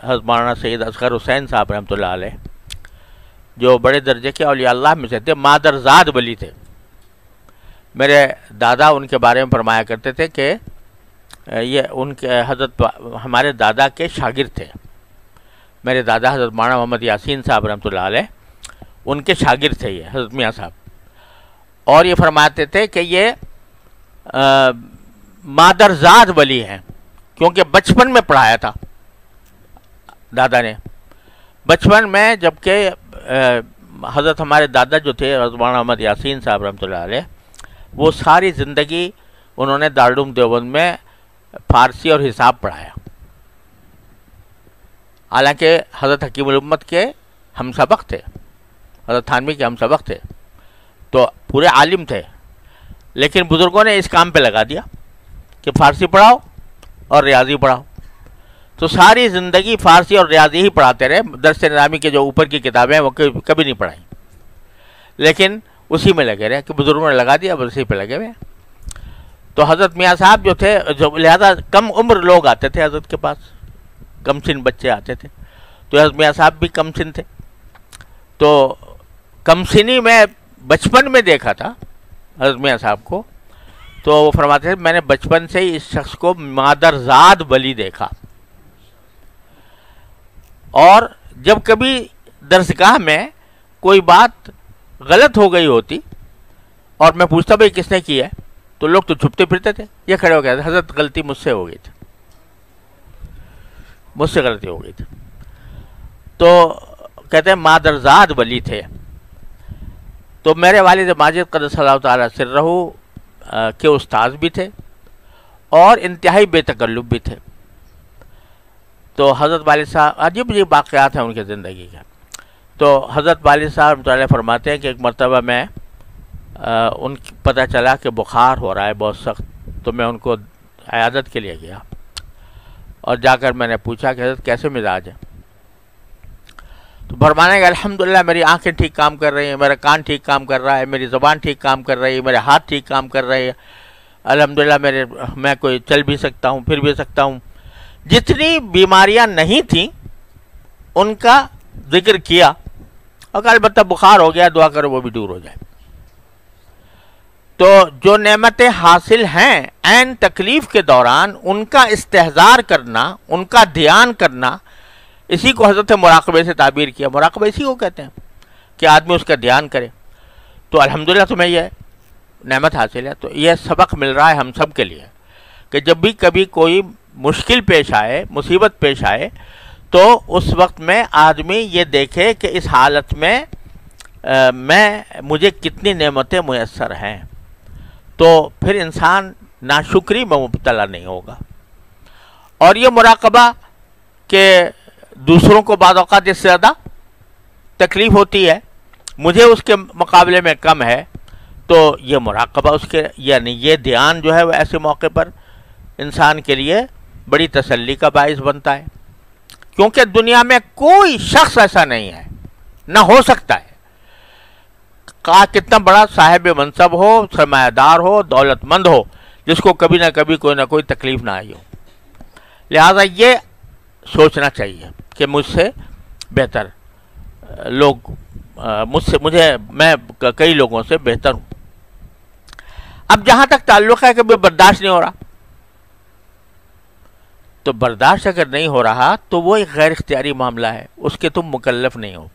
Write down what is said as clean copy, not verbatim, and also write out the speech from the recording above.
حضرت مولانا سید اصغر حسین صاحب رحمۃ اللہ علیہ، جو بڑے درجے کے اولیاء اللہ میں سے تھے، مادرزاد ولی تھے. میرے دادا ان کے بارے میں فرمایا کرتے تھے کہ یہ ان کے حضرت ہمارے دادا کے شاگرد تھے. میرے دادا حضرت مولانا محمد یاسین صاحب رحمۃ اللہ علیہ ان کے شاگرد تھے یہ حضرت میاں صاحب. اور یہ فرماتے تھے کہ یہ مادرزاد ولی ہیں، کیونکہ بچپن میں پڑھایا تھا دادا نے. بچپن میں جبکہ حضرت ہمارے دادا جو تھے حضرت مولانا محمد یاسین صاحب رحمۃ اللہ علیہ، وہ ساری زندگی انہوں نے دارالعلوم دیوبند میں فارسی اور حساب پڑھایا. حالانکہ حضرت حکیم الامت کے ہم سبق تھے، حضرت تھانوی کے ہم سبق تھے، تو پورے عالم تھے. لیکن بزرگوں نے اس کام پہ لگا دیا کہ فارسی پڑھاؤ اور ریاضی پڑھاؤ. تو ساری زندگی فارسی اور ریاضی ہی پڑھاتے رہے. درس نظامی کے جو اوپر کی کتابیں وہ کبھی نہیں پڑھائیں، لیکن اسی میں لگے رہے کہ بزرگوں نے لگا دیا، بس اسی پہ لگے ہوئے. تو حضرت میاں صاحب جو تھے، جو لہذا کم عمر لوگ آتے تھے حضرت کے پاس، کم سن بچے آتے تھے. تو حضرت میاں صاحب بھی کم سن تھے. تو کم سنی میں بچپن میں دیکھا تھا حضرت میاں صاحب کو. تو وہ فرماتے تھے میں نے بچپن سے ہی اس شخص کو مادرزاد ولی دیکھا. اور جب کبھی درسگاہ میں کوئی بات غلط ہو گئی ہوتی اور میں پوچھتا بھائی کس نے کی ہے، تو لوگ تو چھپتے پھرتے تھے. یہ کھڑے ہو گئے تھے، حضرت غلطی مجھ سے ہو گئی تھی، مجھ سے غلطی ہو گئی تھی. تو کہتے ہیں مادرزاد ولی تھے. تو میرے والد ماجد قدس اللہ تعالیٰ سرہ کے استاذ بھی تھے اور انتہائی بے تکلف بھی تھے. تو حضرت والد صاحب، عجیب عجیب واقعات ہیں ان کی زندگی کے. تو حضرت والد صاحب رحمۃ اللہ علیہ فرماتے ہیں کہ ایک مرتبہ میں ان کی پتہ چلا کہ بخار ہو رہا ہے بہت سخت. تو میں ان کو عیادت کے لیے گیا اور جا کر میں نے پوچھا کہ حضرت کیسے مزاج ہے. تو فرمانے کہ الحمدللہ میری آنکھیں ٹھیک کام کر رہی ہیں، میرا کان ٹھیک کام کر رہا ہے، میری زبان ٹھیک کام کر رہی ہے، میرے ہاتھ ٹھیک کام کر رہے ہیں، الحمدللہ میں کوئی چل بھی سکتا ہوں، پھر بھی سکتا ہوں. جتنی بیماریاں نہیں تھیں ان کا ذکر کیا، اور البتہ بخار ہو گیا، دعا کرو وہ بھی دور ہو جائے. تو جو نعمتیں حاصل ہیں عین تکلیف کے دوران ان کا استحضار کرنا، ان کا دھیان کرنا، اسی کو حضرت مراقبے سے تعبیر کیا. مراقبہ اسی کو کہتے ہیں کہ آدمی اس کا دھیان کرے. تو الحمدللہ تمہیں یہ نعمت حاصل ہے. تو یہ سبق مل رہا ہے ہم سب کے لیے کہ جب بھی کبھی کوئی مشکل پیش آئے، مصیبت پیش آئے، تو اس وقت میں آدمی یہ دیکھے کہ اس حالت میں مجھے کتنی نعمتیں میسر ہیں. تو پھر انسان ناشکری میں مبتلا نہیں ہوگا. اور یہ مراقبہ کہ دوسروں کو بعض اوقات اس سے زیادہ تکلیف ہوتی ہے، مجھے اس کے مقابلے میں کم ہے، تو یہ مراقبہ اس کے یعنی یہ دھیان جو ہے وہ ایسے موقع پر انسان کے لیے بڑی تسلی کا باعث بنتا ہے. کیونکہ دنیا میں کوئی شخص ایسا نہیں ہے، نہ ہو سکتا ہے، کتنا بڑا صاحب منصب ہو، سرمایہ دار ہو، دولت مند ہو، جس کو کبھی نہ کبھی کوئی نہ کوئی تکلیف نہ آئی ہو. لہذا یہ سوچنا چاہیے کہ مجھ سے بہتر لوگ میں کئی لوگوں سے بہتر ہوں. اب جہاں تک تعلق ہے کہ برداشت نہیں ہو رہا، تو برداشت اگر نہیں ہو رہا تو وہ ایک غیر اختیاری معاملہ ہے، اس کے تم مکلف نہیں ہو.